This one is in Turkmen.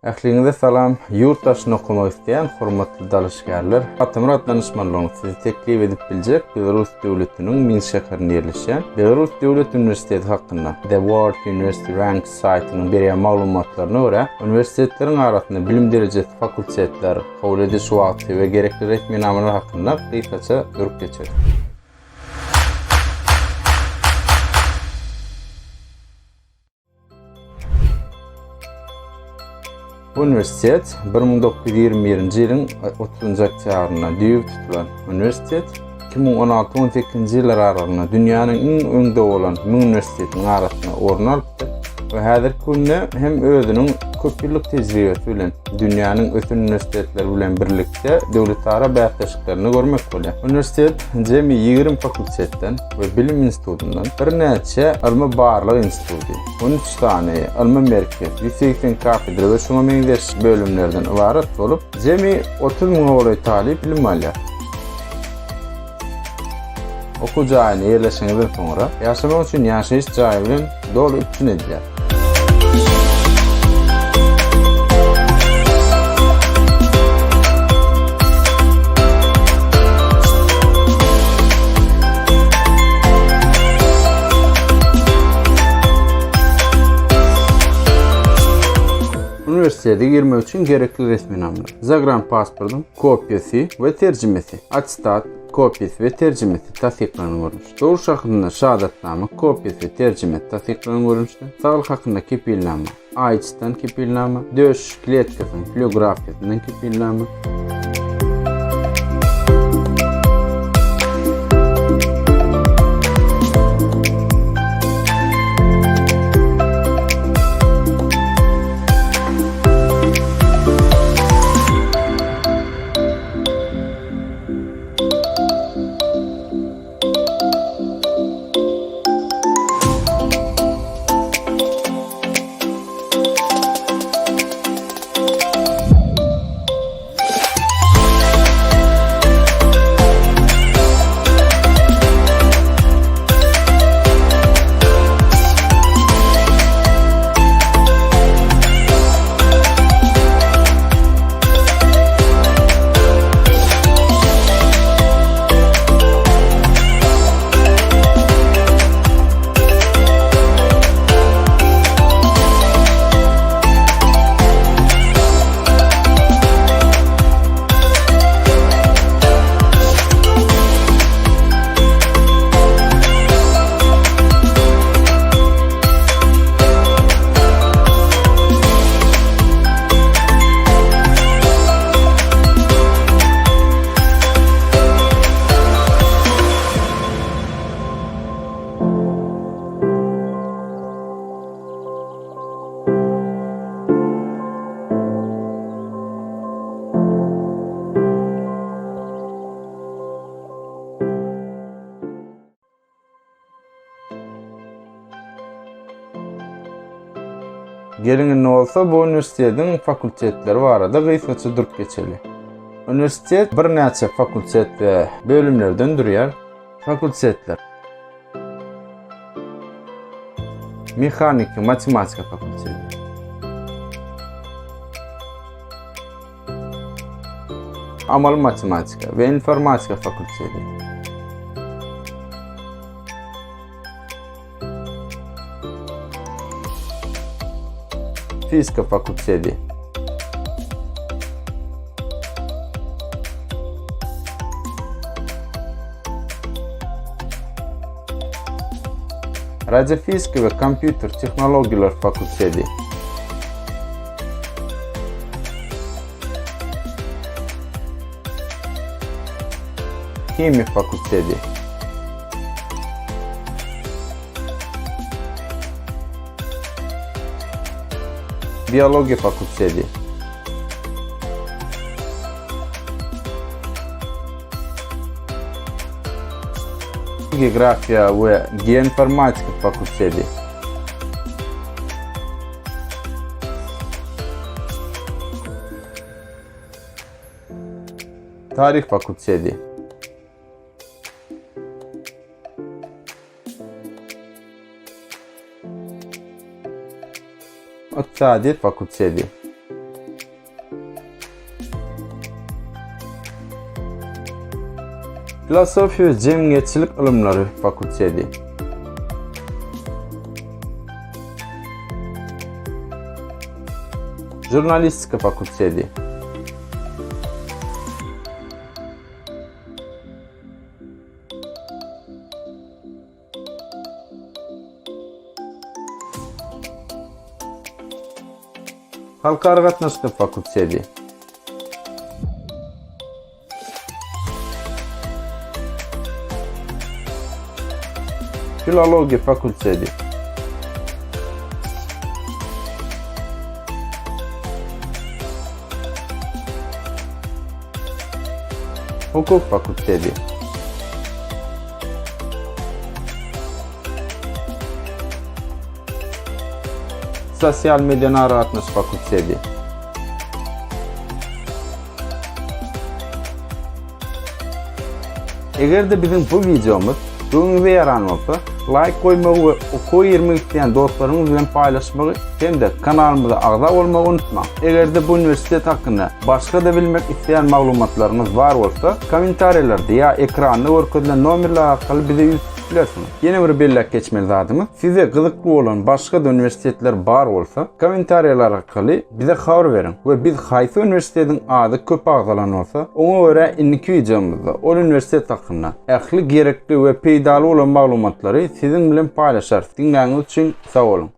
Ähliňize salam. Ýurtdaşyny okumak isleýän hormatly dalşygarlar, Atymrat danışmanlygyny sizi teklip edip biljek Belarus döwletiniň Minsk şäherinde ýerleşen Belarus Döwlet Uniwersiteti hakynda The World University Ranks saytynyň berýän maglumatlaryna görä, uniwersitetleriň arasynda bilim derejesi fakultetler, kabul ediş wagty we gerekli resmi namalar hakynda kısaça görüp geçelim. Bu üniversitet 1921-nji ýylyň 30-njy oktýabryna düýüp tutulan üniversitet 2016-18-nji ýyllar aralygynda dünýäniň iň öňde bolan 1000 üniversitetiň arasyna orun alypdy we häzirki günde hem özüniň köp ýyllyk tejribesi bilen dünýäniň ötün üniversitetleri bilen birlikde döwletara bäýatdaşlyklaryny görmek bolýar. Üniversitet jemi 20 fakultetden we bilim institutundan bir näçe alma barlyk instituty, 13 tane alma merkez, 180 kafedra we şoňa meňzeş bölümlerden ibaret bolup jemi 30 000 bolan talip bilim alýar. Oku jaýyna ýerleşenizden soňra ýaşamak üçin ýaşaýyş jaýy bilen dolu üçin edilýär. Üniversitede girmek için gerekli resmi namalar. Zagran pasportun kopyası ve tercümesi. Atistat kopyası ve tercümesi tasdiklanan görünüşte. Doğuş hakkında şahadatname kopyası ve tercümesi tasdiklanan görünüşte. Sağlık hakkında kepilname, AIDS'ten kepilname, döş kletkasının filografiyasından kepilname. Gelin ne olsa bu üniversitetin fakultetleri barada gıйsaça durup geçeli. Üniversitet bir näçe fakultet we bölümlerden durýar. Fakultetler: Mehanika, matematika fakülteti, Amal matematika we informatika fakülteti, Fizika fakülteti, Radyofizika ve kompüter tehnologiyalar fakülteti, Kimya fakülteti, Biyoloji fakülteti, Geografya ve Geoinformatika fakülteti, Tarih fakülteti, İqtisadi fakültesi, Filosofiya we Jemgyýetçilik ilmlary fakulteti. Jurnalistika fakulteti. Halkara gatnaşyk fakulteti. Filologiya fakulteti. Hukuk fakulteti. Sosial media narahatnaş fakulteti. Egerde bizim bu videomuz Döňüňize ýaran bolsa, like koymagy we oku-ýermek isleýän dostlaryňyz bilen paýlaşmagy hem-de kanalymyza agza bolmagy unutmaň. Egerde bu üniversitet hakynda başga da bilmek isleýän maglumatlaryňyz bar bolsa, kommentariýlarda ýa ekranda görkezlen nomerler arkaly bize ýüzleşiňiz. Ýene bir bellek geçmeli zadymyz. Size gyzykly bolan başga da üniversitetler bar bolsa, kommentariýalar arkaly bize habar beriň we biz haýsy üniversitetiň ady köp agzalan bolsa, oňa görä indiki videomyzda o üniversitet hakynda ähli gerekli we peýdaly bolan maglumatlary sizin bilen paýlaşar. Diňläňiz üçin sag bolun.